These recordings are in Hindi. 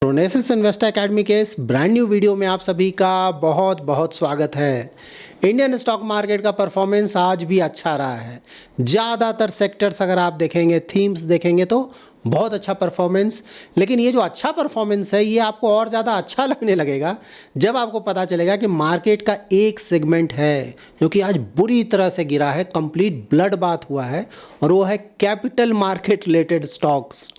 प्रोनेसिस इन्वेस्टर एकेडमी के इस ब्रांड न्यू वीडियो में आप सभी का बहुत बहुत स्वागत है। इंडियन स्टॉक मार्केट का परफॉर्मेंस आज भी अच्छा रहा है। ज़्यादातर सेक्टर्स अगर आप देखेंगे, थीम्स देखेंगे तो बहुत अच्छा परफॉर्मेंस। लेकिन ये जो अच्छा परफॉर्मेंस है ये आपको और ज़्यादा अच्छा लगने लगेगा जब आपको पता चलेगा कि मार्केट का एक सेगमेंट है जो कि आज बुरी तरह से गिरा है, कंप्लीट ब्लड बाथ हुआ है, और वो है कैपिटल मार्केट रिलेटेड स्टॉक्स।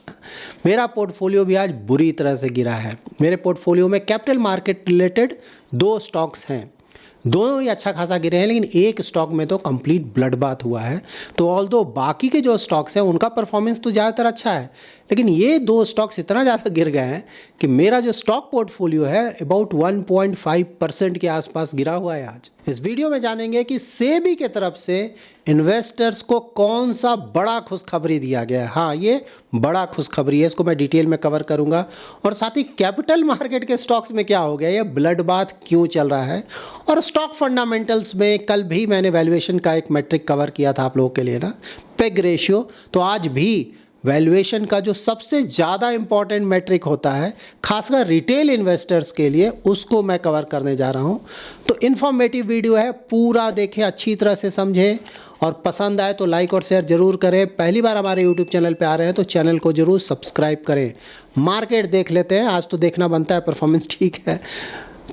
मेरा पोर्टफोलियो भी आज बुरी तरह से गिरा है। मेरे पोर्टफोलियो में कैपिटल मार्केट रिलेटेड 2 स्टॉक्स हैं, दोनों ही अच्छा खासा गिरे हैं, लेकिन एक स्टॉक में तो कंप्लीट ब्लड बाथ हुआ है। तो ऑल्दो बाकी के जो स्टॉक्स हैं उनका परफॉर्मेंस तो ज़्यादातर अच्छा है, लेकिन ये 2 स्टॉक्स इतना ज़्यादा गिर गए हैं कि मेरा जो स्टॉक पोर्टफोलियो है अबाउट 1.5% के आसपास गिरा हुआ है आज। इस वीडियो में जानेंगे कि सेबी के तरफ से इन्वेस्टर्स को कौन सा बड़ा खुशखबरी दिया गया है। हाँ, ये बड़ा खुशखबरी है, इसको मैं डिटेल में कवर करूंगा। और साथ ही कैपिटल मार्केट के स्टॉक्स में क्या हो गया, ये ब्लड बाथ क्यों चल रहा है। और स्टॉक फंडामेंटल्स में कल भी मैंने वैल्यूएशन का एक मैट्रिक कवर किया था आप लोगों के लिए ना, पेग रेशियो। तो आज भी वैल्यूएशन का जो सबसे ज़्यादा इंपॉर्टेंट मैट्रिक होता है खासकर रिटेल इन्वेस्टर्स के लिए, उसको मैं कवर करने जा रहा हूँ। तो इन्फॉर्मेटिव वीडियो है, पूरा देखें, अच्छी तरह से समझें, और पसंद आए तो लाइक और शेयर जरूर करें। पहली बार हमारे यूट्यूब चैनल पे आ रहे हैं तो चैनल को जरूर सब्सक्राइब करें। मार्केट देख लेते हैं, आज तो देखना बनता है, परफॉर्मेंस ठीक है।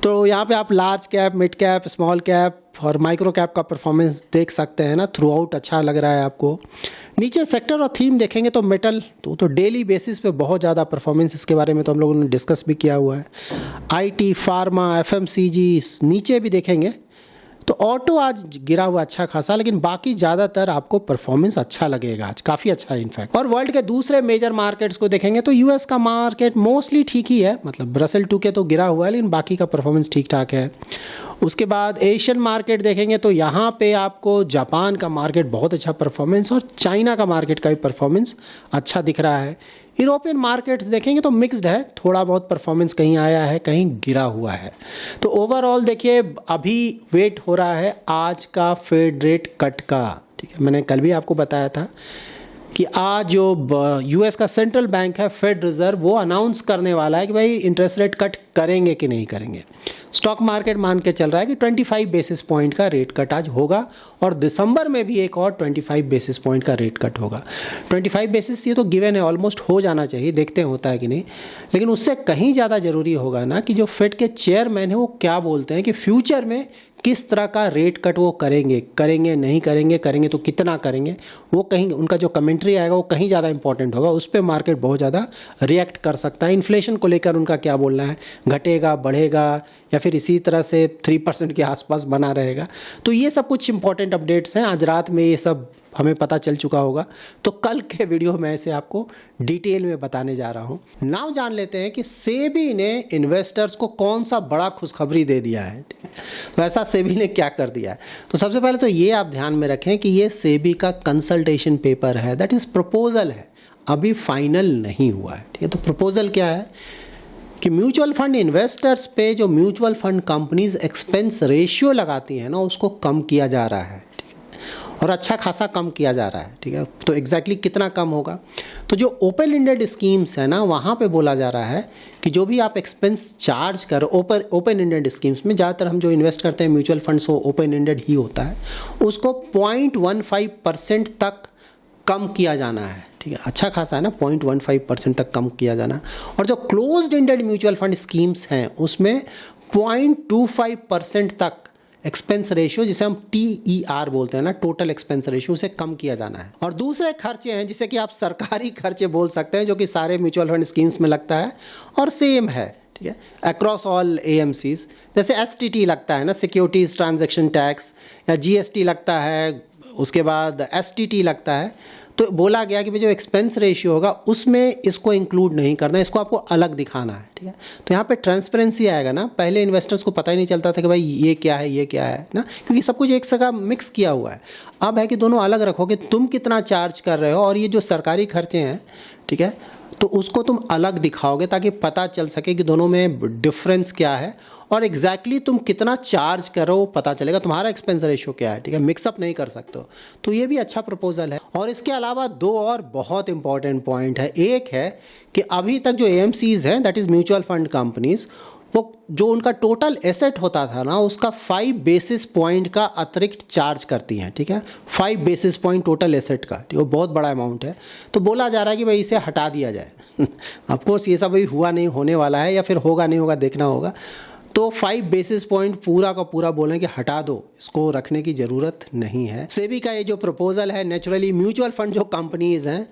तो यहाँ पे आप large cap, mid cap, small cap और माइक्रो कैप का परफॉर्मेंस देख सकते हैं ना, थ्रू आउट अच्छा लग रहा है आपको। नीचे सेक्टर और थीम देखेंगे तो मेटल तो डेली बेसिस पे बहुत ज़्यादा परफॉर्मेंस, इसके बारे में तो हम लोगों ने डिस्कस भी किया हुआ है। आईटी, फार्मा, एफएमसीजी नीचे भी देखेंगे तो ऑटो आज गिरा हुआ अच्छा खासा, लेकिन बाकी ज़्यादातर आपको परफॉर्मेंस अच्छा लगेगा आज, काफ़ी अच्छा है इनफैक्ट। और वर्ल्ड के दूसरे मेजर मार्केट्स को देखेंगे तो यूएस का मार्केट मोस्टली ठीक ही है, मतलब रसेल 2 के तो गिरा हुआ है, लेकिन बाकी का परफॉर्मेंस ठीक ठाक है। उसके बाद एशियन मार्केट देखेंगे तो यहाँ पे आपको जापान का मार्केट बहुत अच्छा परफॉर्मेंस और चाइना का मार्केट का भी परफॉर्मेंस अच्छा दिख रहा है। यूरोपियन मार्केट्स देखेंगे तो मिक्स्ड है, थोड़ा बहुत परफॉर्मेंस कहीं आया है, कहीं गिरा हुआ है। तो ओवरऑल देखिए, अभी वेट हो रहा है आज का फेड रेट कट का, ठीक है। मैंने कल भी आपको बताया था कि आज जो यूएस का सेंट्रल बैंक है, फेड रिजर्व, वो अनाउंस करने वाला है कि भाई इंटरेस्ट रेट कट करेंगे कि नहीं करेंगे। स्टॉक मार्केट मान के चल रहा है कि 25 बेसिस पॉइंट का रेट कट आज होगा, और दिसंबर में भी एक और 25 बेसिस पॉइंट का रेट कट होगा। 25 बेसिस ये तो गिवन है, ऑलमोस्ट हो जाना चाहिए, देखते हैं होता है कि नहीं। लेकिन उससे कहीं ज़्यादा ज़रूरी होगा ना कि जो फेड के चेयरमैन है वो क्या बोलते हैं कि फ्यूचर में किस तरह का रेट कट वो करेंगे नहीं करेंगे, करेंगे तो कितना करेंगे, वो कहीं उनका जो कमेंट्री आएगा वो कहीं ज़्यादा इंपॉर्टेंट होगा। उस पर मार्केट बहुत ज़्यादा रिएक्ट कर सकता है। इन्फ्लेशन को लेकर उनका क्या बोलना है, घटेगा, बढ़ेगा, या फिर इसी तरह से 3% के आसपास बना रहेगा। तो ये सब कुछ इंपॉर्टेंट अपडेट्स हैं, आज रात में ये सब हमें पता चल चुका होगा। तो कल के वीडियो में ऐसे आपको डिटेल में बताने जा रहा हूँ। नाउ जान लेते हैं कि सेबी ने इन्वेस्टर्स को कौन सा बड़ा खुशखबरी दे दिया है, ठीक है। तो ऐसा सेबी ने क्या कर दिया है, तो सबसे पहले तो ये आप ध्यान में रखें कि ये सेबी का कंसल्टेशन पेपर है, दैट इज़ प्रपोजल है, अभी फाइनल नहीं हुआ है, ठीक है। तो प्रपोजल क्या है कि म्यूचुअल फंड इन्वेस्टर्स पे जो mutual fund companies expense ratio लगाती हैं ना, उसको कम किया जा रहा है, ठीक है, और अच्छा खासा कम किया जा रहा है, ठीक है। तो एग्जैक्टली कितना कम होगा, तो जो ओपन एंडेड स्कीम्स है ना, वहाँ पे बोला जा रहा है कि जो भी आप एक्सपेंस चार्ज कर ओपन एंडेड स्कीम्स में, ज़्यादातर हम जो इन्वेस्ट करते हैं म्यूचुअल फंड्स वो ओपन एंडेड ही होता है, उसको 0.15% तक कम किया जाना है, ठीक है। अच्छा खासा है ना, 0.15% तक कम किया जाना। और जो closed ended mutual fund schemes हैं उसमें 0.25% तक एक्सपेंस रेशियो, जिसे हम TER बोलते हैं ना, टोटल एक्सपेंस रेशियो, उसे कम किया जाना है। और दूसरे खर्चे हैं जिसे कि आप सरकारी खर्चे बोल सकते हैं, जो कि सारे म्यूचुअल फंड स्कीम्स में लगता है और सेम है, ठीक है, अक्रॉस ऑल AMCs। जैसे STT लगता है ना, सिक्योरिटीज ट्रांजैक्शन टैक्स, या GST लगता है, उसके बाद STT लगता है। तो बोला गया कि भाई जो एक्सपेंस रेशियो होगा उसमें इसको इंक्लूड नहीं करना है, इसको आपको अलग दिखाना है, ठीक है। तो यहाँ पे ट्रांसपेरेंसी आएगा ना, पहले इन्वेस्टर्स को पता ही नहीं चलता था कि भाई ये क्या है, ये क्या है ना, क्योंकि सब कुछ एक जगह मिक्स किया हुआ है। अब है कि दोनों अलग रखो कि तुम कितना चार्ज कर रहे हो, और ये जो सरकारी खर्चे हैं, ठीक है, तो उसको तुम अलग दिखाओगे ताकि पता चल सके कि दोनों में डिफरेंस क्या है। और एग्जैक्टली तुम कितना चार्ज करो पता चलेगा, तुम्हारा एक्सपेंस रेशियो क्या है, ठीक है, मिक्सअप नहीं कर सकते हो। तो ये भी अच्छा प्रपोजल है। और इसके अलावा दो और बहुत इंपॉर्टेंट पॉइंट है। एक है कि अभी तक जो एएमसीज हैं, that is mutual fund companies, वो जो उनका टोटल एसेट होता था ना, उसका 5 बेसिस पॉइंट का अतिरिक्त चार्ज करती हैं, ठीक है, 5 बेसिस पॉइंट टोटल एसेट का, ठीक है, बहुत बड़ा अमाउंट है। तो बोला जा रहा है कि भाई इसे हटा दिया जाए। ऑफकोर्स ये सब अभी हुआ नहीं, होने वाला है, या फिर होगा नहीं होगा देखना होगा। तो 5 बेसिस पॉइंट पूरा का पूरा बोलें कि हटा दो, इसको रखने की ज़रूरत नहीं है। सेबी का ये जो प्रपोजल है, नेचुरली म्यूचुअल फंड जो कंपनीज़ हैं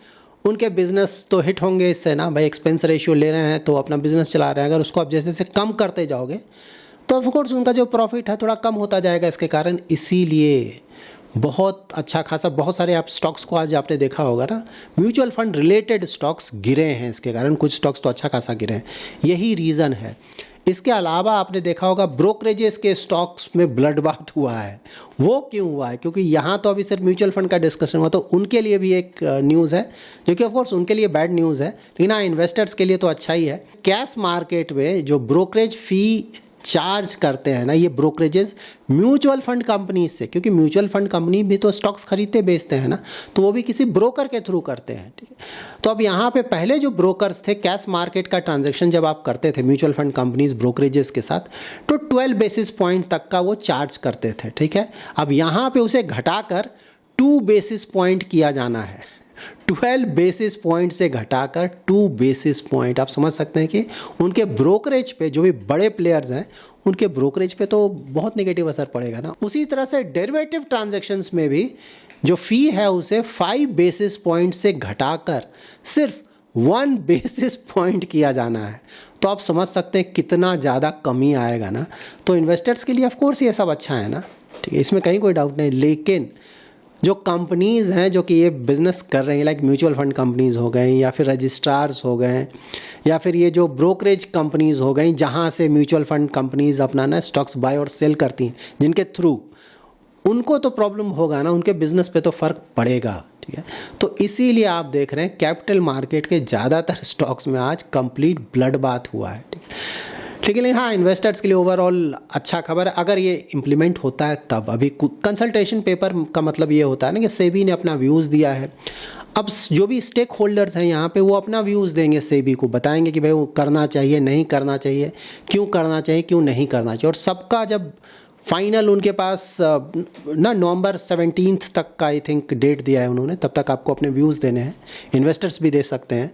उनके बिजनेस तो हिट होंगे इससे ना, भाई एक्सपेंस रेशियो ले रहे हैं तो अपना बिजनेस चला रहे हैं, अगर उसको आप जैसे से कम करते जाओगे तो ऑफकोर्स उनका जो प्रॉफिट है थोड़ा कम होता जाएगा इसके कारण। इसीलिए बहुत अच्छा खासा, बहुत सारे आप स्टॉक्स को आज आपने देखा होगा ना, म्यूचुअल फंड रिलेटेड स्टॉक्स गिरे हैं इसके कारण, कुछ स्टॉक्स तो अच्छा खासा गिरे हैं, यही रीज़न है। इसके अलावा आपने देखा होगा ब्रोकरेजेस के स्टॉक्स में ब्लड बाथ हुआ है। वो क्यों हुआ है? क्योंकि यहाँ तो अभी सिर्फ म्यूचुअल फंड का डिस्कशन हुआ, तो उनके लिए भी एक न्यूज़ है जो कि ऑफकोर्स उनके लिए बैड न्यूज़ है, लेकिन हाँ इन्वेस्टर्स के लिए तो अच्छा ही है। कैश मार्केट में जो ब्रोकरेज फ़ी चार्ज करते हैं ना ये ब्रोकरेजेस म्यूचुअल फंड कंपनी से, क्योंकि म्यूचुअल फंड कंपनी भी तो स्टॉक्स खरीदते बेचते हैं ना, तो वो भी किसी ब्रोकर के थ्रू करते हैं, ठीक है। तो अब यहाँ पे पहले जो ब्रोकर्स थे, कैश मार्केट का ट्रांजैक्शन जब आप करते थे म्यूचुअल फंड कंपनीज ब्रोकरेजेस के साथ, तो 12 बेसिस पॉइंट तक का वो चार्ज करते थे, ठीक है। अब यहाँ पे उसे घटाकर 2 बेसिस पॉइंट किया जाना है। 12 बेसिस पॉइंट से घटाकर 2 बेसिस पॉइंट। आप समझ सकते हैं कि उनके ब्रोकरेज पे, जो भी बड़े प्लेयर्स हैं उनके ब्रोकरेज पे तो बहुत नेगेटिव असर पड़ेगा ना। उसी तरह से डेरिवेटिव ट्रांजैक्शंस में भी जो फ़ी है उसे 5 बेसिस पॉइंट से घटाकर सिर्फ 1 बेसिस पॉइंट किया जाना है। तो आप समझ सकते हैं कितना ज़्यादा कमी आएगा ना। तो इन्वेस्टर्स के लिए ऑफकोर्स ये सब अच्छा है ना, ठीक है, इसमें कहीं कोई डाउट नहीं। लेकिन जो कंपनीज़ हैं जो कि ये बिज़नेस कर रही हैं, लाइक म्यूचुअल फंड कंपनीज़ हो गए, या फिर रजिस्ट्रार्स हो गए, या फिर ये जो ब्रोकरेज कंपनीज़ हो गई जहाँ से म्यूचुअल फंड कंपनीज़ अपना ना स्टॉक्स बाय और सेल करती हैं, जिनके थ्रू उनको तो प्रॉब्लम होगा ना, उनके बिज़नेस पे तो फ़र्क पड़ेगा, ठीक है। तो इसीलिए आप देख रहे हैं कैपिटल मार्केट के ज़्यादातर स्टॉक्स में आज कंप्लीट ब्लड बाथ हुआ है, ठीक है। लेकिन हाँ इन्वेस्टर्स के लिए ओवरऑल अच्छा खबर है अगर ये इम्प्लीमेंट होता है तब। अभी कंसल्टेशन पेपर का मतलब ये होता है ना कि सेबी ने अपना व्यूज़ दिया है, अब जो भी स्टेक होल्डर्स हैं यहाँ पे वो अपना व्यूज़ देंगे सेबी को, बताएंगे कि भाई वो करना चाहिए नहीं करना चाहिए, क्यों करना चाहिए क्यों नहीं करना चाहिए। और सबका जब फाइनल उनके पास ना नवंबर 17 तक का आई थिंक डेट दिया है उन्होंने, तब तक आपको अपने व्यूज़ देने हैं, इन्वेस्टर्स भी दे सकते हैं।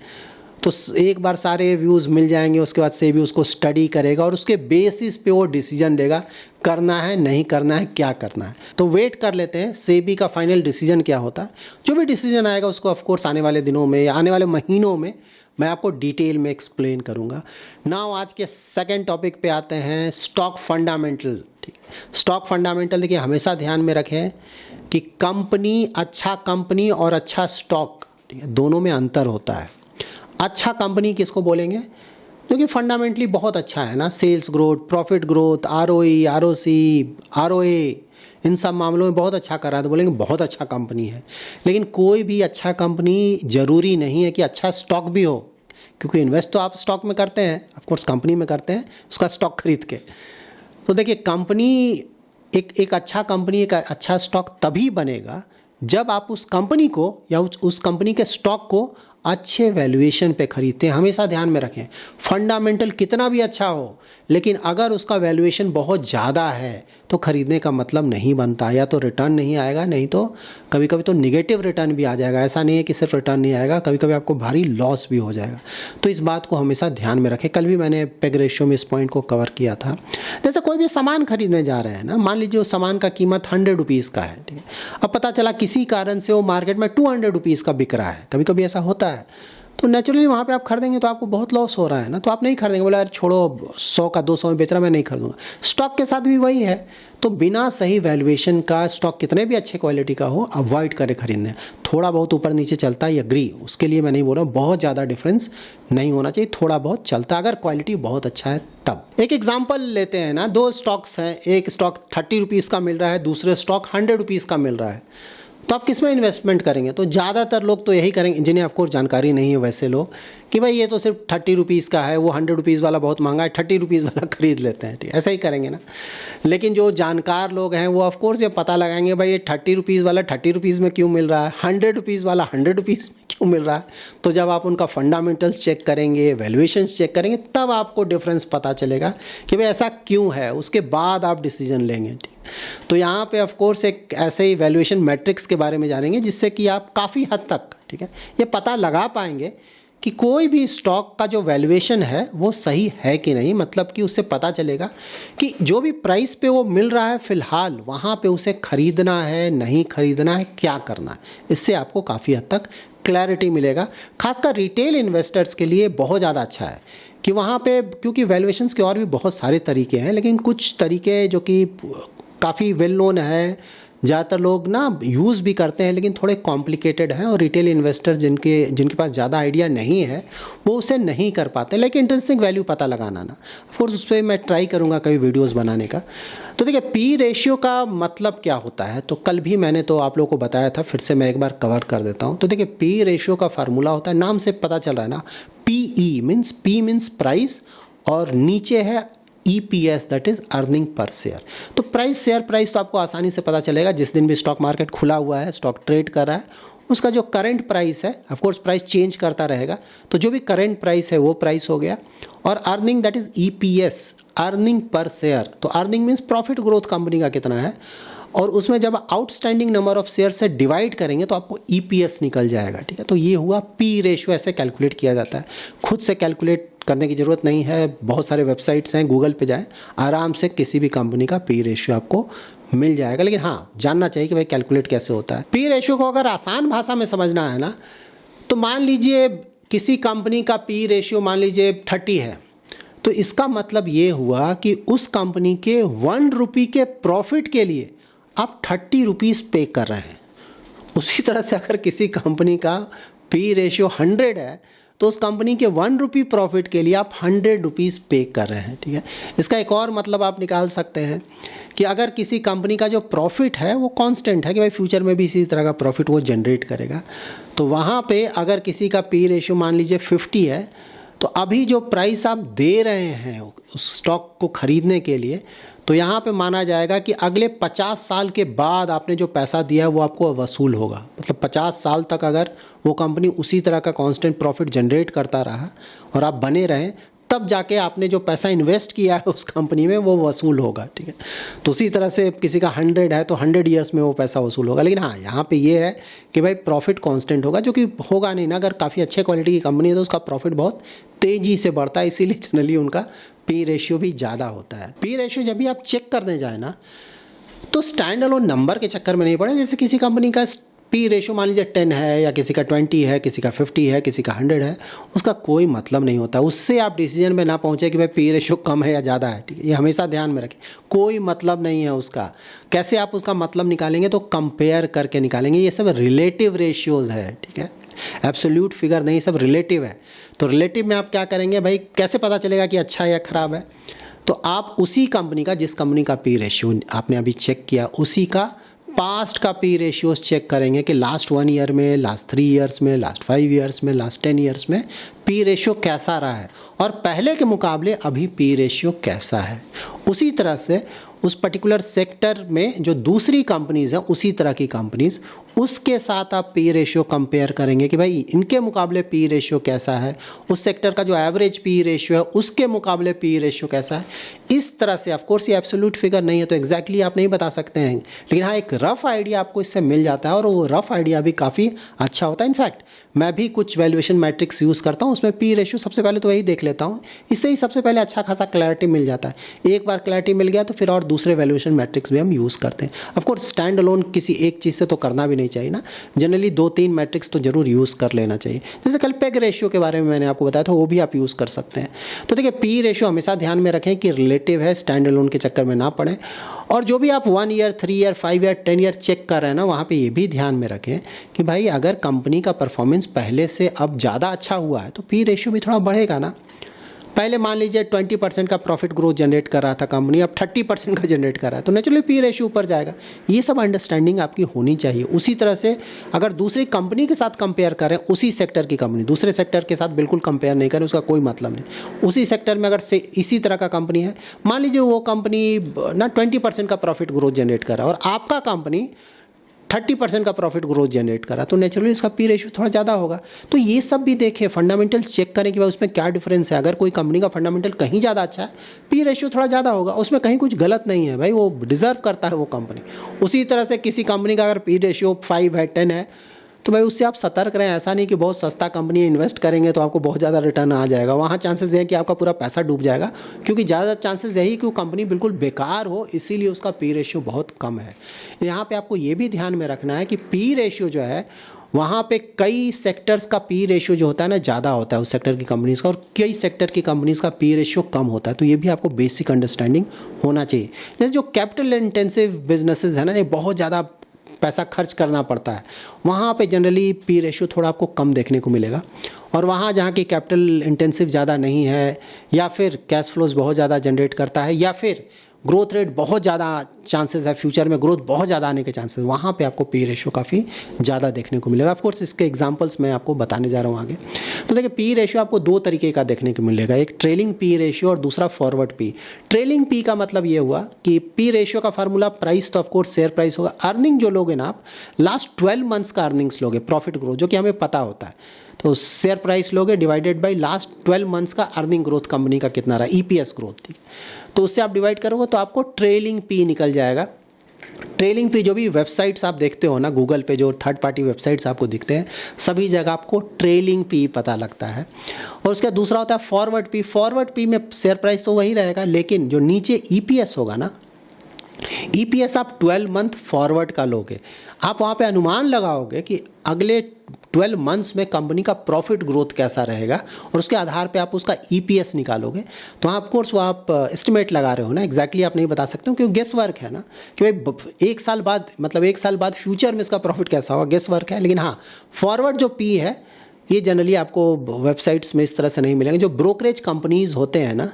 तो एक बार सारे व्यूज़ मिल जाएंगे, उसके बाद सेबी उसको स्टडी करेगा और उसके बेसिस पे वो डिसीजन देगा करना है नहीं करना है क्या करना है। तो वेट कर लेते हैं सेबी का फाइनल डिसीजन क्या होता है। जो भी डिसीजन आएगा उसको ऑफकोर्स आने वाले दिनों में या आने वाले महीनों में मैं आपको डिटेल में एक्सप्लेन करूंगा। नाउ आज के सेकंड टॉपिक पे आते हैं, स्टॉक फंडामेंटल, ठीक है। स्टॉक फंडामेंटल देखिए हमेशा ध्यान में रखें कि अच्छा कंपनी और अच्छा स्टॉक, ठीक है, दोनों में अंतर होता है। अच्छा कंपनी किसको बोलेंगे? जो कि फंडामेंटली बहुत अच्छा है ना, sales growth, profit growth, ROE, ROC, ROA, इन सब मामलों में बहुत अच्छा कर रहा है तो बोलेंगे बहुत अच्छा कंपनी है। लेकिन कोई भी अच्छा कंपनी ज़रूरी नहीं है कि अच्छा स्टॉक भी हो, क्योंकि इन्वेस्ट तो आप स्टॉक में करते हैं, ऑफकोर्स कंपनी में करते हैं, उसका स्टॉक खरीद के। तो देखिए कंपनी एक अच्छा कंपनी, एक अच्छा स्टॉक तभी बनेगा जब आप उस कंपनी को या उस कंपनी के स्टॉक को अच्छे वैल्यूएशन पे खरीदते हैं। हमेशा ध्यान में रखें फंडामेंटल कितना भी अच्छा हो, लेकिन अगर उसका वैल्यूएशन बहुत ज़्यादा है तो ख़रीदने का मतलब नहीं बनता, या तो रिटर्न नहीं आएगा, नहीं तो कभी कभी तो निगेटिव रिटर्न भी आ जाएगा। ऐसा नहीं है कि सिर्फ रिटर्न नहीं आएगा, कभी कभी आपको भारी लॉस भी हो जाएगा। तो इस बात को हमेशा ध्यान में रखें। कल भी मैंने पेग रेशियो में इस पॉइंट को कवर किया था। जैसे कोई भी सामान खरीदने जा रहे हैं ना, मान लीजिए उस सामान का कीमत 100 रुपीज़ का है, ठीक है, अब पता चला किसी कारण से वो मार्केट में 200 रुपीज़ का बिक रहा है, कभी कभी ऐसा होता है, तो नेचुरली वहाँ पे आप खरीदेंगे तो आपको बहुत लॉस हो रहा है ना, तो आप नहीं खरीदेंगे, बोला यार छोड़ो 100 का 200 में बेच रहा, मैं नहीं खरीदूंगा। स्टॉक के साथ भी वही है, तो बिना सही वैल्यूएशन का स्टॉक कितने भी अच्छे क्वालिटी का हो अवॉइड करें खरीदने। थोड़ा बहुत ऊपर नीचे चलता है, एग्री, उसके लिए मैं नहीं बोल रहा हूँ, बहुत ज़्यादा डिफरेंस नहीं होना चाहिए, थोड़ा बहुत चलता अगर क्वालिटी बहुत अच्छा है तब। एक एग्जाम्पल लेते हैं ना, 2 स्टॉक्स हैं, एक स्टॉक 30 रुपीज़ का मिल रहा है, दूसरे स्टॉक 100 रुपीज़ का मिल रहा है। तो आप किस में इन्वेस्टमेंट करेंगे? तो ज़्यादातर लोग तो यही करेंगे, जिन्हें ऑफकोर्स जानकारी नहीं है वैसे लोग, कि भाई ये तो सिर्फ 30 रुपीज़ का है, वो 100 रुपीज़ वाला बहुत महंगा है, 30 रुपीज़ वाला खरीद लेते हैं, ठीक, ऐसा ही करेंगे ना। लेकिन जो जानकार लोग हैं वो ऑफकोर्स ये पता लगाएंगे भाई ये 30 रुपीज़ वाला 30 रुपीज़ में क्यों मिल रहा है, 100 रुपीज़ वाला 100 रुपीज़ में क्यों मिल रहा है। तो जब आप उनका फंडामेंटल्स चेक करेंगे, वैल्यूएशंस चेक करेंगे, तब आपको डिफरेंस पता चलेगा कि भाई ऐसा क्यों है, उसके बाद आप डिसीजन लेंगे, ठीक। तो यहाँ पे ऑफ कोर्स एक ऐसे ही वैल्यूएशन मैट्रिक्स के बारे में जानेंगे जिससे कि आप काफ़ी हद तक, ठीक है, ये पता लगा पाएंगे कि कोई भी स्टॉक का जो वैल्यूएशन है वो सही है कि नहीं। मतलब कि उससे पता चलेगा कि जो भी प्राइस पे वो मिल रहा है फ़िलहाल, वहाँ पे उसे खरीदना है, नहीं खरीदना है, क्या करना है। इससे आपको काफ़ी हद तक क्लैरिटी मिलेगा। खासकर रिटेल इन्वेस्टर्स के लिए बहुत ज़्यादा अच्छा है कि वहाँ पे, क्योंकि वैल्यूएशंस के और भी बहुत सारे तरीके हैं, लेकिन कुछ तरीके जो कि काफ़ी वेल नोन है, ज़्यादातर लोग ना यूज़ भी करते हैं, लेकिन थोड़े कॉम्प्लिकेटेड हैं और रिटेल इन्वेस्टर जिनके पास ज़्यादा आइडिया नहीं है वो उसे नहीं कर पाते। लेकिन इंटरेस्टिंग वैल्यू पता लगाना ना, ऑफकोर्स उस पर मैं ट्राई करूँगा कभी वीडियोस बनाने का। तो देखिए पी रेशियो का मतलब क्या होता है, तो कल भी मैंने तो आप लोगों को बताया था, फिर से मैं एक बार कवर कर देता हूँ। तो देखिए पी रेशियो का फार्मूला होता है, नाम से पता चल रहा है ना, P E means, P means price और नीचे है EPS, that is earning per share. तो प्राइस, शेयर प्राइस तो आपको आसानी से पता चलेगा, जिस दिन भी स्टॉक मार्केट खुला हुआ है, स्टॉक ट्रेड कर रहा है, उसका जो करंट प्राइस है, ऑफ कोर्स प्राइस चेंज करता रहेगा, तो जो भी करंट प्राइस है वो प्राइस हो गया। और earning, that is EPS, earning per share. तो earning means profit growth company का कितना है, और उसमें जब आउटस्टैंडिंग नंबर ऑफ शेयर से डिवाइड करेंगे तो आपको EPS निकल जाएगा, ठीक है। तो ये हुआ पी रेशियो, ऐसे कैलकुलेट किया जाता है। खुद से कैलकुलेट करने की ज़रूरत नहीं है, बहुत सारे वेबसाइट्स हैं, गूगल पे जाएं, आराम से किसी भी कंपनी का पी रेशियो आपको मिल जाएगा। लेकिन हाँ, जानना चाहिए कि भाई कैलकुलेट कैसे होता है। पी रेशियो को अगर आसान भाषा में समझना है ना, तो मान लीजिए किसी कंपनी का पी रेशियो मान लीजिए 30 है, तो इसका मतलब ये हुआ कि उस कंपनी के 1 रुपये के प्रॉफिट के लिए आप 30 रुपीज़ पे कर रहे हैं। उसी तरह से अगर किसी कंपनी का पी रेशियो 100 है, तो उस कंपनी के 1 रुपये प्रॉफिट के लिए आप 100 रुपीज़ पे कर रहे हैं, ठीक है। इसका एक और मतलब आप निकाल सकते हैं कि अगर किसी कंपनी का जो प्रॉफिट है वो कांस्टेंट है, कि भाई फ्यूचर में भी इसी तरह का प्रॉफिट वो जनरेट करेगा, तो वहाँ पे अगर किसी का पी रेशियो मान लीजिए 50 है, तो अभी जो प्राइस आप दे रहे हैं उस स्टॉक को खरीदने के लिए, तो यहाँ पे माना जाएगा कि अगले 50 साल के बाद आपने जो पैसा दिया है वो आपको वसूल होगा। मतलब 50 साल तक अगर वो कंपनी उसी तरह का कांस्टेंट प्रॉफिट जनरेट करता रहा और आप बने रहें, तब जाके आपने जो पैसा इन्वेस्ट किया है उस कंपनी में वो वसूल होगा, ठीक है। तो उसी तरह से किसी का 100 है तो 100 ईयर्स में वो पैसा वसूल होगा। लेकिन हाँ, यहाँ पे ये है कि भाई प्रॉफिट कांस्टेंट होगा, जो कि होगा नहीं ना। अगर काफ़ी अच्छे क्वालिटी की कंपनी है तो उसका प्रॉफिट बहुत तेज़ी से बढ़ता है, इसीलिए जनरली उनका पी रेशियो भी ज़्यादा होता है। पी रेशियो जब भी आप चेक करने जाए ना, तो स्टैंड अलोन नंबर के चक्कर में नहीं पड़े। जैसे किसी कंपनी का पी रेशियो मान लीजिए 10 है, या किसी का 20 है, किसी का 50 है, किसी का 100 है, उसका कोई मतलब नहीं होता। उससे आप डिसीजन में ना पहुंचे कि भाई पी रेशियो कम है या ज़्यादा है, ठीक है। ये हमेशा ध्यान में रखें, कोई मतलब नहीं है उसका। कैसे आप उसका मतलब निकालेंगे, तो कंपेयर करके निकालेंगे। ये सब रिलेटिव रेशियोज़ है, ठीक है, एब्सोल्यूट फिगर नहीं, सब रिलेटिव है। तो रिलेटिव में आप क्या करेंगे भाई, कैसे पता चलेगा कि अच्छा है या ख़राब है, तो आप उसी कंपनी का, जिस कंपनी का पी रेशियो आपने अभी चेक किया, उसी का पास्ट का पी रेशियोज चेक करेंगे कि लास्ट 1 ईयर में, लास्ट 3 ईयर्स में, लास्ट 5 ईयर्स में, लास्ट 10 ईयर्स में पी रेशियो कैसा रहा है, और पहले के मुकाबले अभी पी रेशियो कैसा है। उसी तरह से उस पर्टिकुलर सेक्टर में जो दूसरी कंपनीज़ हैं, उसी तरह की कंपनीज़, उसके साथ आप पी रेशियो कंपेयर करेंगे कि भाई इनके मुकाबले पी रेशियो कैसा है, उस सेक्टर का जो एवरेज पी रेशियो है उसके मुकाबले पी रेशियो कैसा है। इस तरह से, ऑफ कोर्स ये एब्सोल्यूट फिगर नहीं है तो एग्जैक्टली आप नहीं बता सकते हैं, लेकिन हाँ एक रफ़ आइडिया आपको इससे मिल जाता है, और वो रफ़ आइडिया भी काफ़ी अच्छा होता है। इनफैक्ट मैं भी कुछ वैल्यूएशन मैट्रिक्स यूज़ करता हूँ, उसमें पी रेशियो सबसे पहले तो वही देख लेता हूँ, इससे ही सबसे पहले अच्छा खासा क्लैरिटी मिल जाता है। एक बार क्लैरिटी मिल गया तो फिर और दूसरे वैल्यूएशन मैट्रिक्स भी हम यूज़ करते हैं। ऑफ कोर्स स्टैंड अलोन किसी एक चीज़ से तो करना भी नहीं चाहिए ना, जनरली 2-3 मैट्रिक्स तो जरूर यूज़ कर लेना चाहिए। जैसे कल पेग रेशियो के बारे में मैंने आपको बताया था, वो भी आप यूज़ कर सकते हैं। तो देखिए पी रेशियो हमेशा ध्यान में रखें कि रिलेटिव है, स्टैंड अलोन के चक्कर में ना पड़े। और जो भी आप 1 year, 3 year, 5 year, 10 year check कर रहे हैं ना, वहाँ पे ये भी ध्यान में रखें कि भाई अगर कंपनी का परफॉर्मेंस पहले से अब ज़्यादा अच्छा हुआ है तो पी रेशियो भी थोड़ा बढ़ेगा ना। पहले मान लीजिए 20% का प्रॉफिट ग्रोथ जनरेट कर रहा था कंपनी, अब 30% का जनरेट कर रहा है, तो नेचुरली पी रेशियो ऊपर जाएगा। ये सब अंडरस्टैंडिंग आपकी होनी चाहिए। उसी तरह से अगर दूसरी कंपनी के साथ कंपेयर करें, उसी सेक्टर की कंपनी, दूसरे सेक्टर के साथ बिल्कुल कंपेयर नहीं करें, उसका कोई मतलब नहीं। उसी सेक्टर में अगर से इसी तरह का कंपनी है, मान लीजिए वो कंपनी ना 20% का प्रॉफिट ग्रोथ जनरेट कर रहा है और आपका कंपनी 30% का प्रॉफिट ग्रोथ जनरेट करा, तो नेचुरली इसका पी रेशियो थोड़ा ज़्यादा होगा। तो ये सब भी देखें, फंडामेंटल्स चेक करें कि भाई उसमें क्या डिफरेंस है। अगर कोई कंपनी का फंडामेंटल कहीं ज़्यादा अच्छा है, पी रेशियो थोड़ा ज़्यादा होगा, उसमें कहीं कुछ गलत नहीं है भाई, वो डिज़र्व करता है वो कंपनी। उसी तरह से किसी कंपनी का अगर पी रेशियो 5 है, 10 है, तो भाई उससे आप सतर्क रहें। ऐसा नहीं कि बहुत सस्ता कंपनी इन्वेस्ट करेंगे तो आपको बहुत ज़्यादा रिटर्न आ जाएगा, वहाँ चांसेस हैं कि आपका पूरा पैसा डूब जाएगा, क्योंकि ज़्यादा चांसेस यही कि वो कंपनी बिल्कुल बेकार हो, इसीलिए उसका पी रेशियो बहुत कम है। यहाँ पे आपको ये भी ध्यान में रखना है कि पी रेशियो जो है, वहाँ पे कई सेक्टर्स का पी रेशियो जो होता है ना ज़्यादा होता है उस सेक्टर की कंपनीज़ का, और कई सेक्टर की कंपनीज़ का पी रेशियो कम होता है। तो ये भी आपको बेसिक अंडरस्टैंडिंग होना चाहिए। जैसे जो कैपिटल इंटेंसिव बिजनेसेस है ना, ये बहुत ज़्यादा पैसा खर्च करना पड़ता है, वहाँ पे जनरली पी रेशियो थोड़ा आपको कम देखने को मिलेगा। और वहाँ जहाँ की कैपिटल इंटेंसिव ज़्यादा नहीं है, या फिर कैश फ्लोज बहुत ज़्यादा जनरेट करता है, या फिर ग्रोथ रेट बहुत ज़्यादा चांसेस है, फ्यूचर में ग्रोथ बहुत ज़्यादा आने के चांसेस, वहाँ पे आपको पी रेशियो काफ़ी ज़्यादा देखने को मिलेगा। ऑफ कोर्स इसके एग्जांपल्स मैं आपको बताने जा रहा हूँ आगे। तो देखिए, पी रेशियो आपको दो तरीके का देखने को मिलेगा, एक ट्रेलिंग पी रेशियो और दूसरा फॉरवर्ड पी। ट्रेलिंग पी का मतलब ये हुआ कि पी रेशियो का फार्मूला प्राइस, तो ऑफकोर्स शेयर प्राइस होगा। अर्निंग जो लोगे ना आप, लास्ट 12 मंथ्स का अर्निंग्स लोगे, प्रॉफिट ग्रोथ जो कि हमें पता होता है, तो शेयर प्राइस लोगे डिवाइडेड बाय लास्ट 12 मंथ्स का अर्निंग ग्रोथ कंपनी का कितना रहा, ईपीएस ग्रोथ, ठीक है। तो उससे आप डिवाइड करोगे तो आपको ट्रेलिंग पी निकल जाएगा। ट्रेलिंग पी जो भी वेबसाइट्स आप देखते हो ना, गूगल पे जो थर्ड पार्टी वेबसाइट्स आपको दिखते हैं, सभी जगह आपको ट्रेलिंग पी पता लगता है। और उसका दूसरा होता है फॉरवर्ड पी। फॉरवर्ड पी में शेयर प्राइस तो वही रहेगा, लेकिन जो नीचे ईपीएस होगा ना, ईपीएस आप 12 मंथ फॉरवर्ड का लोगे। आप वहाँ पे अनुमान लगाओगे कि अगले 12 मंथ्स में कंपनी का प्रॉफिट ग्रोथ कैसा रहेगा, और उसके आधार पे आप उसका ईपीएस निकालोगे। तो ऑफ कोर्स वो आप एस्टिमेट लगा रहे हो ना, एग्जैक्टली आप नहीं बता सकते हो, क्योंकि गेस वर्क है ना, कि भाई एक साल बाद, मतलब एक साल बाद फ्यूचर में इसका प्रॉफिट कैसा होगा, गेस वर्क है। लेकिन हाँ, फॉरवर्ड जो पी है, ये जनरली आपको वेबसाइट्स में इस तरह से नहीं मिलेंगे। जो ब्रोकरेज कंपनीज होते हैं ना,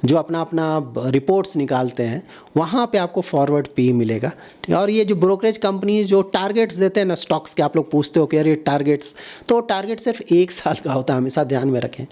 जो अपना अपना रिपोर्ट्स निकालते हैं, वहाँ पे आपको फॉरवर्ड पी मिलेगा, ठीक है। और ये जो ब्रोकरेज कंपनीज जो टारगेट्स देते हैं ना स्टॉक्स के, आप लोग पूछते हो कि अरे टारगेट्स, तो टारगेट सिर्फ एक साल का होता है, हमेशा ध्यान में रखें।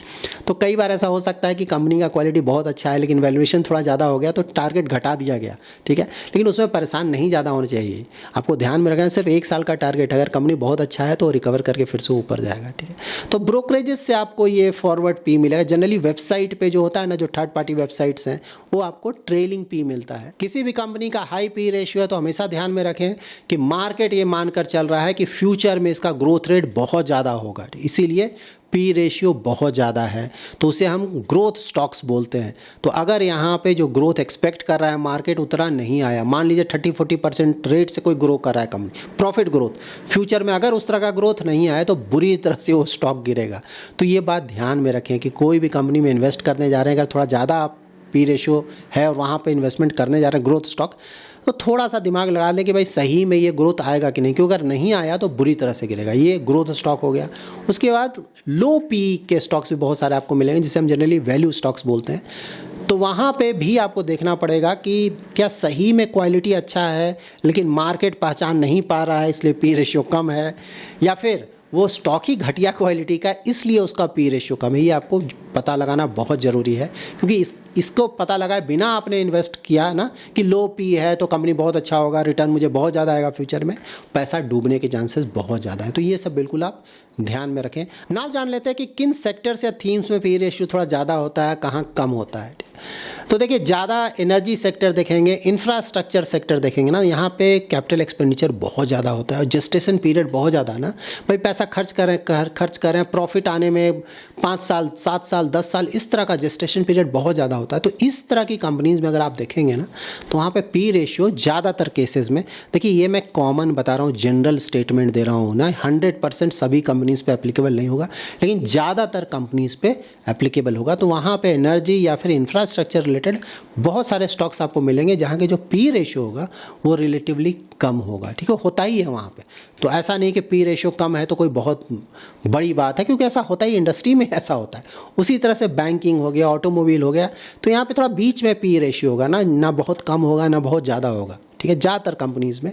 तो कई बार ऐसा हो सकता है कि कंपनी का क्वालिटी बहुत अच्छा है, लेकिन वैल्यूएशन थोड़ा ज़्यादा हो गया तो टारगेट घटा दिया गया, ठीक है। लेकिन उसमें परेशान नहीं ज़्यादा होना चाहिए, आपको ध्यान में रखना सिर्फ एक साल का टारगेट। अगर कंपनी बहुत अच्छा है तो रिकवर करके फिर से ऊपर जाएगा, ठीक है। तो ब्रोकरेजेस से आपको ये फॉरवर्ड पी मिलेगा। जनरली वेबसाइट पे जो होता है ना, जो थर्ड पार्टी वेबसाइट्स हैं, वो आपको ट्रेलिंग पी मिलता है। किसी भी कंपनी का हाई पी रेशियो है तो हमेशा ध्यान में रखें कि मार्केट ये मानकर चल रहा है कि फ्यूचर में इसका ग्रोथ रेट बहुत ज़्यादा होगा, इसीलिए पी रेशियो बहुत ज़्यादा है, तो उसे हम ग्रोथ स्टॉक्स बोलते हैं। तो अगर यहाँ पे जो ग्रोथ एक्सपेक्ट कर रहा है मार्केट उतना नहीं आया, मान लीजिए 30-40% रेट से कोई ग्रो कर रहा है कंपनी, प्रॉफिट ग्रोथ, फ्यूचर में अगर उस तरह का ग्रोथ नहीं आया तो बुरी तरह से वो स्टॉक गिरेगा। तो ये बात ध्यान में रखें कि कोई भी कंपनी में इन्वेस्ट करने जा रहे हैं, अगर थोड़ा ज़्यादा पी रेशियो है और वहाँ पे इन्वेस्टमेंट करने जा रहे हैं ग्रोथ स्टॉक, तो थोड़ा सा दिमाग लगा लें कि भाई सही में ये ग्रोथ आएगा कि नहीं, क्योंकि अगर नहीं आया तो बुरी तरह से गिरेगा। ये ग्रोथ स्टॉक हो गया। उसके बाद लो पी के स्टॉक्स भी बहुत सारे आपको मिलेंगे, जिसे हम जनरली वैल्यू स्टॉक्स बोलते हैं। तो वहाँ पे भी आपको देखना पड़ेगा कि क्या सही में क्वालिटी अच्छा है लेकिन मार्केट पहचान नहीं पा रहा है इसलिए पी रेशियो कम है, या फिर वो स्टॉक ही घटिया क्वालिटी का इसलिए उसका पी रेशियो कम है। ये आपको पता लगाना बहुत ज़रूरी है, क्योंकि इसको पता लगाए बिना आपने इन्वेस्ट किया ना कि लो पी है तो कंपनी बहुत अच्छा होगा, रिटर्न मुझे बहुत ज़्यादा आएगा फ्यूचर में, पैसा डूबने के चांसेस बहुत ज़्यादा है। तो ये सब बिल्कुल आप ध्यान में रखें। नाम जान लेते हैं कि किन सेक्टर्स या थीम्स में पी रेशियो थोड़ा ज़्यादा होता है, कहाँ कम होता है। तो देखिए, ज़्यादा एनर्जी सेक्टर देखेंगे, इंफ्रास्ट्रक्चर सेक्टर देखेंगे ना, यहाँ पे कैपिटल एक्सपेंडिचर बहुत ज़्यादा होता है और जेस्टेशन पीरियड बहुत ज़्यादा है ना। भाई पैसा खर्च करें प्रॉफिट आने में 5 साल, 7 साल, 10 साल, इस तरह का जेस्टेशन पीरियड बहुत ज़्यादा होता है। होता है। तो इस तरह की कंपनीज़ में अगर आप देखेंगे ना, तो वहाँ पे पी रेशियो ज़्यादातर केसेस में, देखिए ये मैं कॉमन बता रहा हूँ, जनरल स्टेटमेंट दे रहा हूँ ना, 100% सभी कंपनीज़ पे एप्लीकेबल नहीं होगा, लेकिन ज़्यादातर कंपनीज़ पे एप्लीकेबल होगा। तो वहाँ पे एनर्जी या फिर इंफ्रास्ट्रक्चर रिलेटेड बहुत सारे स्टॉक्स आपको मिलेंगे जहाँ के जो पी रेशियो होगा वो रिलेटिवली कम होगा, ठीक है, होता ही है वहाँ पे। तो ऐसा नहीं कि पी रेशियो कम है तो कोई बहुत बड़ी बात है, क्योंकि ऐसा होता ही, इंडस्ट्री में ऐसा होता है। उसी तरह से बैंकिंग हो गया, ऑटोमोबाइल हो गया, तो यहाँ पे थोड़ा बीच में पी रेशियो होगा ना बहुत कम होगा ना बहुत ज़्यादा होगा, ठीक है, ज़्यादातर कंपनीज़ में।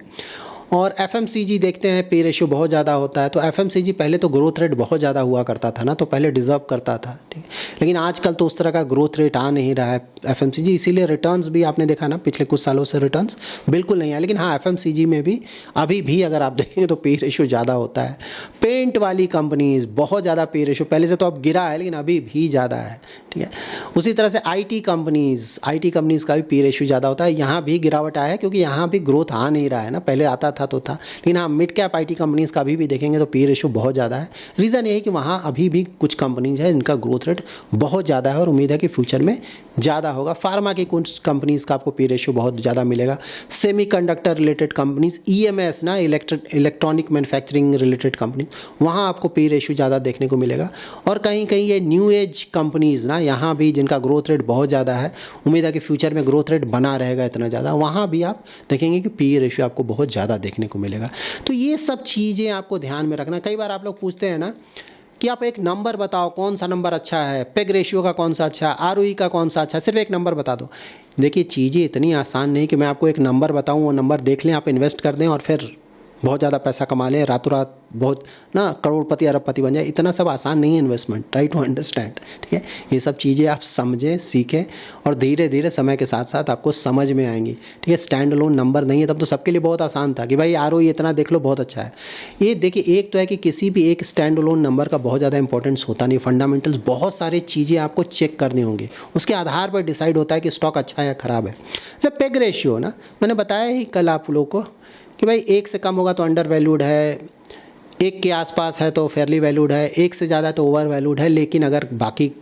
और एफएमसीजी देखते हैं पी रेशियो बहुत ज़्यादा होता है। तो एफएमसीजी पहले तो ग्रोथ रेट बहुत ज़्यादा हुआ करता था ना, तो पहले डिज़र्व करता था, ठीक है, लेकिन आजकल तो उस तरह का ग्रोथ रेट आ नहीं रहा है एफएमसीजी, इसीलिए रिटर्न्स भी आपने देखा ना पिछले कुछ सालों से रिटर्न्स बिल्कुल नहीं आए। लेकिन हाँ, एफएमसीजी में भी अभी भी अगर आप देखेंगे तो पी रेशियो ज़्यादा होता है। पेंट वाली कंपनीज़ बहुत ज़्यादा पी रेशियो, पहले से तो अब गिरा है लेकिन अभी भी ज़्यादा है, ठीक है। उसी तरह से आईटी कंपनीज़ का भी पी रेशियो ज़्यादा होता है। यहाँ भी गिरावट आया है क्योंकि यहाँ भी ग्रोथ आ नहीं रहा है ना, पहले आता था तो था, लेकिन हाँ मिड कैप आईटी कंपनीज़ का अभी भी देखेंगे तो पी रेशियो बहुत ज़्यादा है। रीज़न ये है कि वहाँ अभी भी कुछ कंपनीज है इनका ग्रोथ रेट बहुत ज़्यादा है और उम्मीद है कि फ्यूचर में ज़्यादा होगा। फार्मा की कुछ कंपनीज़ का आपको पी रेशियो बहुत ज़्यादा मिलेगा। सेमीकंडक्टर रिलेटेड कंपनीज, ईएमएस ना, इलेक्ट्रॉनिक मैन्युफैक्चरिंग रिलेटेड कंपनी, वहाँ आपको पी रेशियो ज़्यादा देखने को मिलेगा। और कहीं कहीं ये न्यू एज कंपनीज़ ना, यहाँ भी जिनका ग्रोथ रेट बहुत ज़्यादा है, उम्मीद है कि फ्यूचर में ग्रोथ रेट बना रहेगा इतना ज़्यादा, वहाँ भी आप देखेंगे कि पी रेशियो आपको बहुत ज़्यादा देखने को मिलेगा। तो ये सब चीज़ें आपको ध्यान में रखना। कई बार आप लोग पूछते हैं ना कि आप एक नंबर बताओ, कौन सा नंबर अच्छा है, पेग रेशियो का कौन सा अच्छा है, आरओई का कौन सा अच्छा है, सिर्फ एक नंबर बता दो। देखिए चीज़ें इतनी आसान नहीं कि मैं आपको एक नंबर बताऊं, वो नंबर देख लें, आप इन्वेस्ट कर दें और फिर बहुत ज़्यादा पैसा कमा लें, रातों रात बहुत ना करोड़पति अरबपति बन जाए। इतना सब आसान नहीं है इन्वेस्टमेंट, ट्राई टू अंडरस्टैंड, ठीक है। ये सब चीज़ें आप समझें, सीखें और धीरे धीरे समय के साथ साथ आपको समझ में आएंगी, ठीक है। स्टैंड अलोन नंबर नहीं है, तब तो सबके लिए बहुत आसान था कि भाई आरओई इतना देख लो बहुत अच्छा है। ये देखिए, एक तो है कि किसी भी एक स्टैंड अलोन नंबर का बहुत ज़्यादा इंपॉर्टेंस होता नहीं, फंडामेंटल्स बहुत सारी चीज़ें आपको चेक करनी होंगी, उसके आधार पर डिसाइड होता है कि स्टॉक अच्छा है या ख़राब है। जैसे पेग रेशियो ना, मैंने बताया ही कल आप लोगों को कि भाई 1 से कम होगा तो अंडर वैल्यूड है, 1 के आसपास है तो फेयरली वैल्यूड है, 1 से ज़्यादा है तो ओवर वैल्यूड है, लेकिन अगर बाकी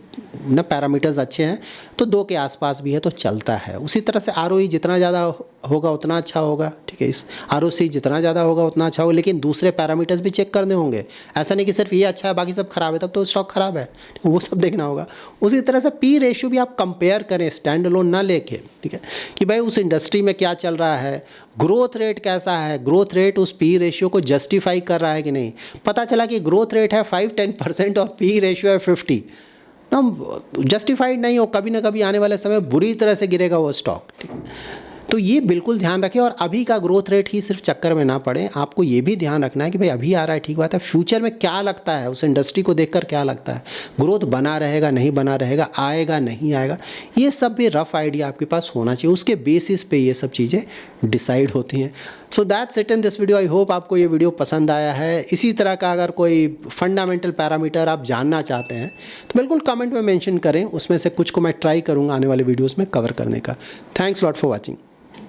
ना पैरामीटर्स अच्छे हैं तो 2 के आसपास भी है तो चलता है। उसी तरह से आरओई जितना ज़्यादा होगा उतना अच्छा होगा, ठीक है, इस आरओसी जितना ज़्यादा होगा उतना अच्छा होगा, लेकिन दूसरे पैरामीटर्स भी चेक करने होंगे। ऐसा नहीं कि सिर्फ ये अच्छा है बाकी सब खराब है, तब तो स्टॉक खराब है, वो सब देखना होगा। उसी तरह से पी रेशियो भी आप कंपेयर करें, स्टैंड अलोन ना लेके, ठीक है, कि भाई उस इंडस्ट्री में क्या चल रहा है, ग्रोथ रेट कैसा है, ग्रोथ रेट उस पी रेशियो को जस्टिफाई कर रहा है कि नहीं। पता चला कि ग्रोथ रेट है 5-10% और पी रेशियो है 50, ना जस्टिफाइड नहीं हो, कभी ना कभी आने वाले समय बुरी तरह से गिरेगा वो स्टॉक, ठीक है। तो ये बिल्कुल ध्यान रखें और अभी का ग्रोथ रेट ही सिर्फ चक्कर में ना पड़े, आपको ये भी ध्यान रखना है कि भाई अभी आ रहा है ठीक बात है, फ्यूचर में क्या लगता है, उस इंडस्ट्री को देखकर क्या लगता है, ग्रोथ बना रहेगा नहीं बना रहेगा, आएगा नहीं आएगा, ये सब भी रफ आइडिया आपके पास होना चाहिए, उसके बेसिस पे ये सब चीज़ें डिसाइड होती हैं। So that's it in this video. I hope आपको ये वीडियो पसंद आया है। इसी तरह का अगर कोई फंडामेंटल पैरामीटर आप जानना चाहते हैं तो बिल्कुल कमेंट में मेंशन करें, उसमें से कुछ को मैं ट्राई करूँगा आने वाले वीडियोज़ में कवर करने का। Thanks lot for watching.